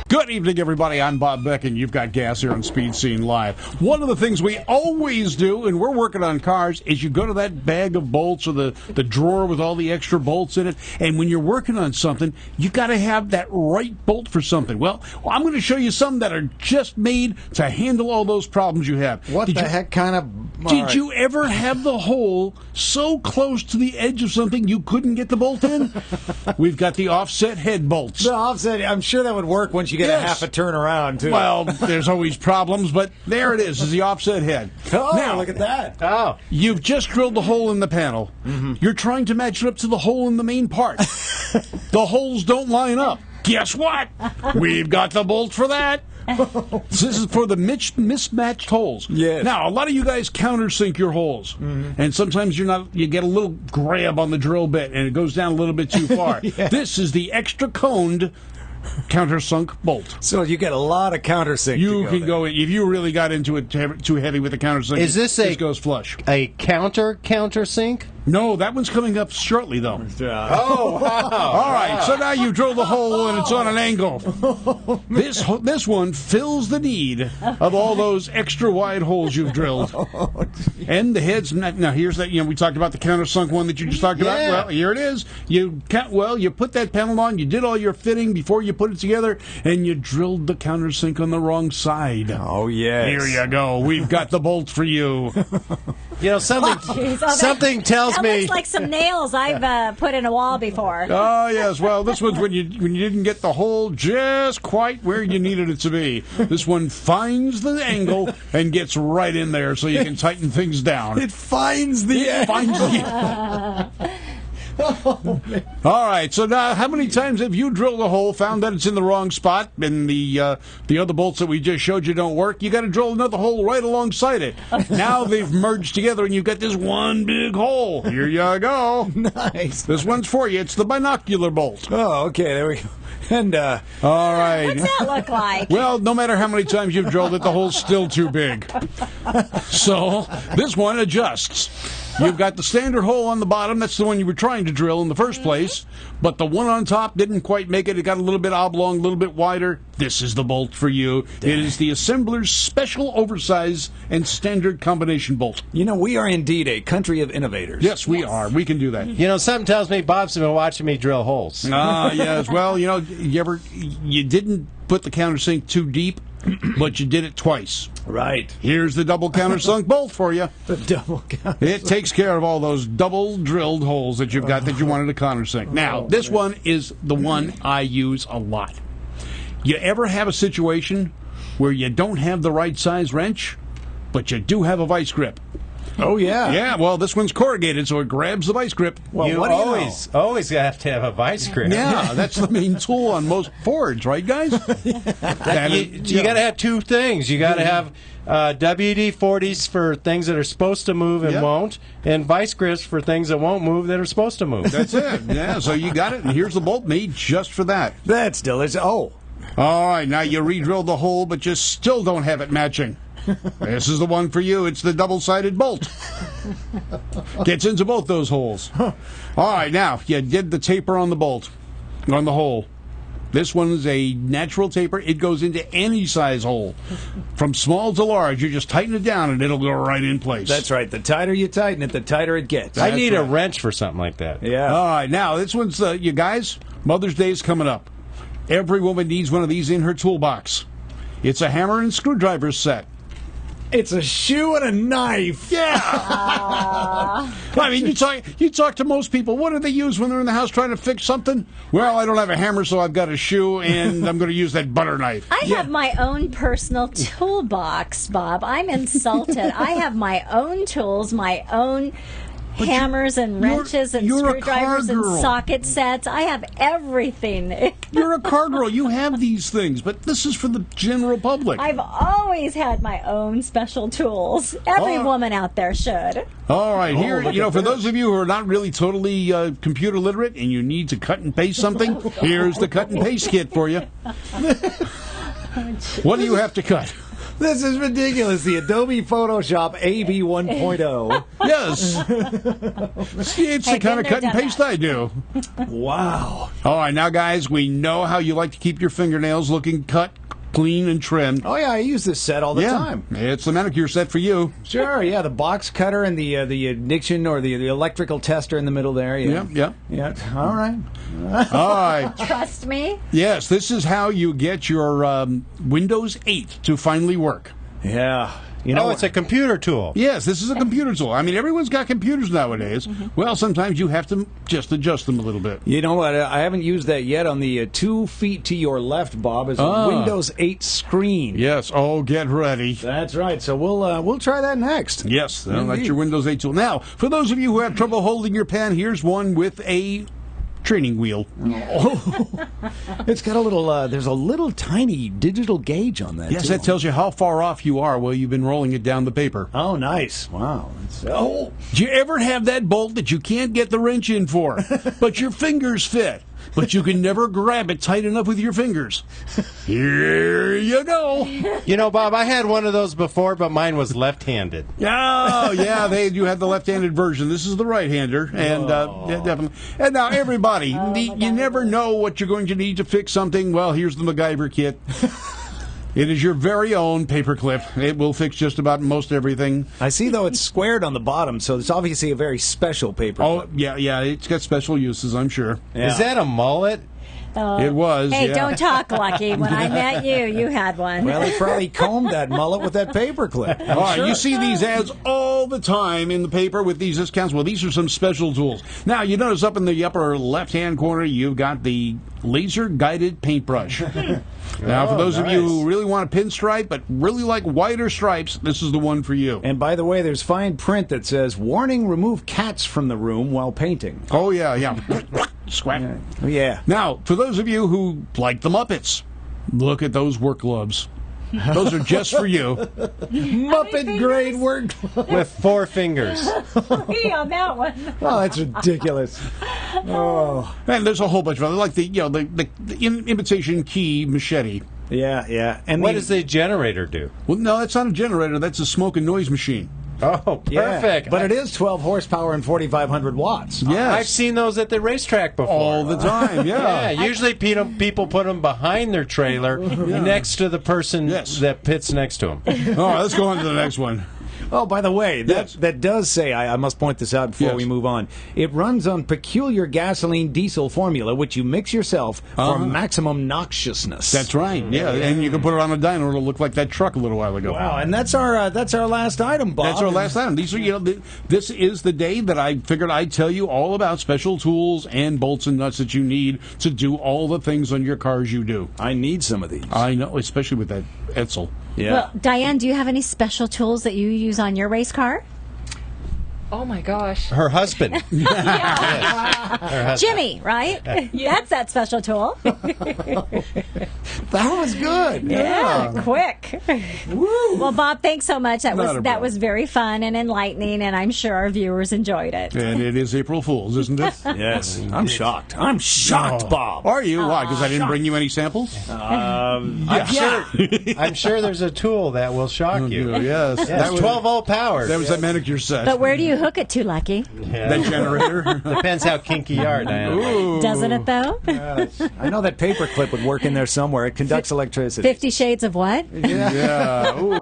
Good evening, everybody. I'm Bob Beck, and you've got Gas here on Speed Scene Live. One of the things we always do, and we're working on cars, is you go to that bag of bolts or the drawer with all the extra bolts in it, and when you're working on something, you got to have that right bolt for something. Well, I'm going to show you some that are just made to handle all those problems you have. What the heck kind of... Did you ever have the hole so close to the edge of something you couldn't get the bolt in? We've got the offset head bolts. The offset, I'm sure that would work once you get a half a turn around, too. Well, there's always problems, but there it is the offset head. Oh, now, look at that. Oh. You've just drilled the hole in the panel. You're trying to match it up to the hole in the main part. The holes don't line up. Guess what? We've got the bolt for that. This is for the mismatched holes. Yes. Now, a lot of you guys countersink your holes, and sometimes you get a little grab on the drill bit, and it goes down a little bit too far. Yes. This is the extra coned countersunk bolt. So you get a lot of countersink. You can go in if you really got into it too heavy with the countersink. Is this goes flush? A countersink? No, that one's coming up shortly, though. Oh, wow. All right, so now you drill the hole and it's on an angle. This one fills the need of all those extra wide holes you've drilled. And the heads. Now here's that. We talked about the countersunk one that you just talked about. Well, here it is. You put that panel on. You did all your fitting before you put it together, and you drilled the countersink on the wrong side. Oh yes. Here you go. We've got the bolt for you. Something tells that me. looks like some nails I've put in a wall before. Oh yes, well this one's when you didn't get the hole just quite where you needed it to be. This one finds the angle and gets right in there, so you can tighten things down. It finds the angle. All right, so now how many times have you drilled a hole, found that it's in the wrong spot, and the other bolts that we just showed you don't work? You got to drill another hole right alongside it. Now they've merged together, and you've got this one big hole. Here you go. Nice. This one's for you. It's the binocular bolt. Oh, okay, there we go. And all right. What's that look like? Well, no matter how many times you've drilled it, the hole's still too big. So this one adjusts. You've got the standard hole on the bottom. That's the one you were trying to drill in the first place. But the one on top didn't quite make it. It got a little bit oblong, a little bit wider. This is the bolt for you. It is the assembler's special oversize and standard combination bolt. We are indeed a country of innovators. Yes, we are. We can do that. Something tells me Bob's been watching me drill holes. Yes. Well, you didn't put the countersink too deep, but you did it twice. Right. Here's the double countersunk bolt for you. The double countersunk. It takes care of all those double drilled holes that you've got that you wanted to countersink. Now, this one is the one I use a lot. You ever have a situation where you don't have the right size wrench, but you do have a vice grip? Oh, yeah. Yeah, well, this one's corrugated, so it grabs the vice grip. Well, you always have to have a vice grip. Yeah, that's the main tool on most Fords, right, guys? You got to have two things. You got to have WD-40s for things that are supposed to move and won't, and vice grips for things that won't move that are supposed to move. That's it. Yeah, so you got it, and here's the bolt made just for that. That's delicious. Oh. All right, now you re-drilled the hole, but you still don't have it matching. This is the one for you. It's the double-sided bolt. Gets into both those holes. All right, now, you did the taper on the bolt, on the hole. This one's a natural taper. It goes into any size hole. From small to large, you just tighten it down, and it'll go right in place. That's right. The tighter you tighten it, the tighter it gets. I need a wrench for something like that. Yeah. All right, now, this one's, you guys, Mother's Day is coming up. Every woman needs one of these in her toolbox. It's a hammer and screwdriver set. It's a shoe and a knife. Yeah. I mean, you talk to most people. What do they use when they're in the house trying to fix something? Well, I don't have a hammer, so I've got a shoe, and I'm going to use that butter knife. I have my own personal toolbox, Bob. I'm insulted. I have my own tools, my own hammers and wrenches and screwdrivers and socket sets. I have everything. You're a car girl. You have these things, but this is for the general public. I've always had my own special tools. Every woman out there should. All right, here, for those of you who are not really totally computer literate and you need to cut and paste something, here's the cut and paste kit for you. What do you have to cut? This is ridiculous. The Adobe Photoshop AB 1.0. Yes. See, it's the kind of cut and paste I do. Wow. All right, now, guys, we know how you like to keep your fingernails looking cut, clean, and trimmed. Oh, yeah, I use this set all the time. It's the manicure set for you. Sure, yeah, the box cutter and the ignition or the electrical tester in the middle there. Yeah. All right. All right. Trust me. Yes, this is how you get your Windows 8 to finally work. Yeah. It's a computer tool. Yes, this is a computer tool. I mean, everyone's got computers nowadays. Well, sometimes you have to just adjust them a little bit. You know what? I haven't used that yet. On the 2 feet to your left, Bob, is a Windows 8 screen. Yes. Oh, get ready. That's right. So we'll try that next. Yes, that's your Windows 8 tool. Now, for those of you who have trouble holding your pen, here's one with a training wheel. It's got a little, there's a little tiny digital gauge on that. Yes, that tells you how far off you are while you've been rolling it down the paper. Oh, nice. Wow. Do you ever have that bolt that you can't get the wrench in for, but your fingers fit, but you can never grab it tight enough with your fingers? Here you go. You know, Bob, I had one of those before, but mine was left-handed. Oh, yeah, you have the left-handed version. This is the right-hander, and definitely. And now, everybody, you never know what you're going to need to fix something. Well, here's the MacGyver kit. It is your very own paperclip. It will fix just about most everything. I see, though, it's squared on the bottom, so it's obviously a very special paperclip. Oh, yeah, it's got special uses, I'm sure. Yeah. Is that a mullet? It was, Hey, yeah. don't talk, Lucky. When I met you, you had one. Well, he probably combed that mullet with that paperclip. All right, you see these ads all the time in the paper with these discounts. Well, these are some special tools. Now, you notice up in the upper left-hand corner, you've got the laser-guided paintbrush. Now, for those of you who really want a pinstripe but really like wider stripes, this is the one for you. And by the way, there's fine print that says, "Warning, remove cats from the room while painting." Oh, yeah. Squat. Yeah. Now, for those of you who like the Muppets, look at those work gloves. Those are just for you. Muppet grade work gloves. With 4 fingers. Me on that one. Oh, that's ridiculous. Oh. And there's a whole bunch of them, like the imitation key machete. Yeah. And What does the generator do? Well, no, that's not a generator. That's a smoke and noise machine. Oh, perfect. But it is 12 horsepower and 4,500 watts. Yes. I've seen those at the racetrack before. All the time, yeah. Yeah, usually people put them behind their trailer next to the person that pits next to them. All right, let's go on to the next one. Oh, by the way, that does say, I must point this out before we move on, it runs on peculiar gasoline diesel formula, which you mix yourself for maximum noxiousness. That's right, yeah. And you can put it on a dyno. It'll look like that truck a little while ago. Wow, and that's our last item, Bob. That's our last item. These are, this is the day that I figured I'd tell you all about special tools and bolts and nuts that you need to do all the things on your cars you do. I need some of these. I know, especially with that Edsel. Yeah. Well, Diane, do you have any special tools that you use on your race car? Oh my gosh. Her husband. Yeah. Her husband. Jimmy, right? That's that special tool. That was good. Yeah, quick. Woo. Well, Bob, thanks so much. That Not was very fun and enlightening, and I'm sure our viewers enjoyed it. And it is April Fool's, isn't it? Yes. I'm shocked. I'm shocked, Bob. Are you? Why? Because I didn't bring you any samples? I'm sure there's a tool that will shock you. Yes. Yes, That was 12-volt power. that was that manicure set. But where do you hook it to, Lucky? That generator. Depends how kinky you are, Diana. Ooh. Doesn't it, though? I know that paperclip would work in there somewhere. It conducts electricity. 50 Shades of what? Yeah. Ooh.